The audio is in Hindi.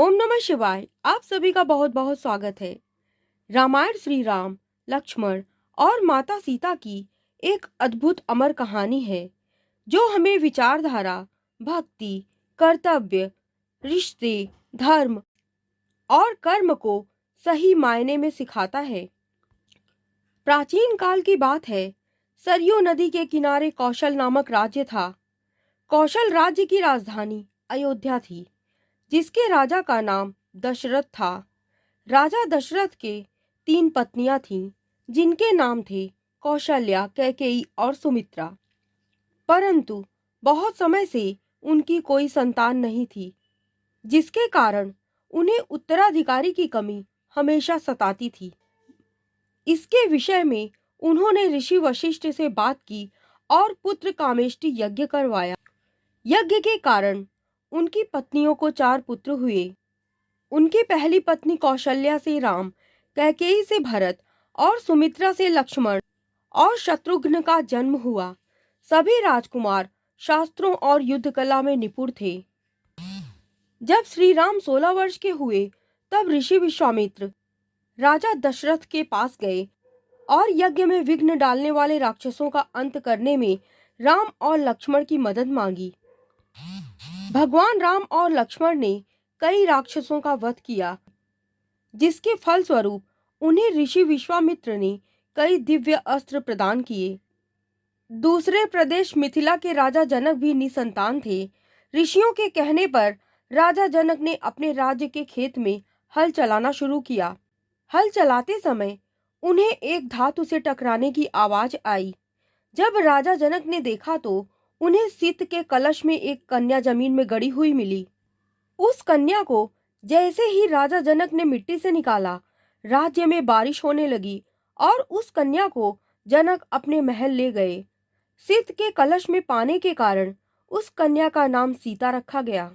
ओम नमः शिवाय। आप सभी का बहुत बहुत स्वागत है। रामायण श्री राम, लक्ष्मण और माता सीता की एक अद्भुत अमर कहानी है जो हमें विचारधारा, भक्ति, कर्तव्य, रिश्ते, धर्म और कर्म को सही मायने में सिखाता है। प्राचीन काल की बात है। सरयू नदी के किनारे कौशल नामक राज्य था। कौशल राज्य की राजधानी अयोध्या थी, जिसके राजा का नाम दशरथ था। राजा दशरथ के 3 पत्नियां थीं, जिनके नाम थे कौशल्या, कैकेयी और सुमित्रा। परंतु बहुत समय से उनकी कोई संतान नहीं थी, जिसके कारण उन्हें उत्तराधिकारी की कमी हमेशा सताती थी। इसके विषय में उन्होंने ऋषि वशिष्ठ से बात की और पुत्र कामेष्टि यज्ञ करवाया। यज्ञ के कारण उनकी पत्नियों को 4 पुत्र हुए। उनकी पहली पत्नी कौशल्या से राम, कैकेयी से भरत और सुमित्रा से लक्ष्मण और शत्रुघ्न का जन्म हुआ। सभी राजकुमार शास्त्रों और युद्ध कला में निपुण थे। जब श्री राम 16 वर्ष के हुए, तब ऋषि विश्वामित्र राजा दशरथ के पास गए और यज्ञ में विघ्न डालने वाले राक्षसों का अंत करने में राम और लक्ष्मण की मदद मांगी। भगवान राम और लक्ष्मण ने कई राक्षसों का वध किया, जिसके फलस्वरूप उन्हें ऋषि विश्वामित्र ने कई दिव्य अस्त्र प्रदान किए। दूसरे प्रदेश मिथिला के राजा जनक भी निसंतान थे। ऋषियों के कहने पर राजा जनक ने अपने राज्य के खेत में हल चलाना शुरू किया। हल चलाते समय उन्हें एक धातु से टकराने की आवाज आई। जब राजा जनक ने देखा तो उन्हें सीत के कलश में एक कन्या जमीन में गड़ी हुई मिली। उस कन्या को जैसे ही राजा जनक ने मिट्टी से निकाला, राज्य में बारिश होने लगी और उस कन्या को जनक अपने महल ले गए। सीत के कलश में पाने के कारण उस कन्या का नाम सीता रखा गया।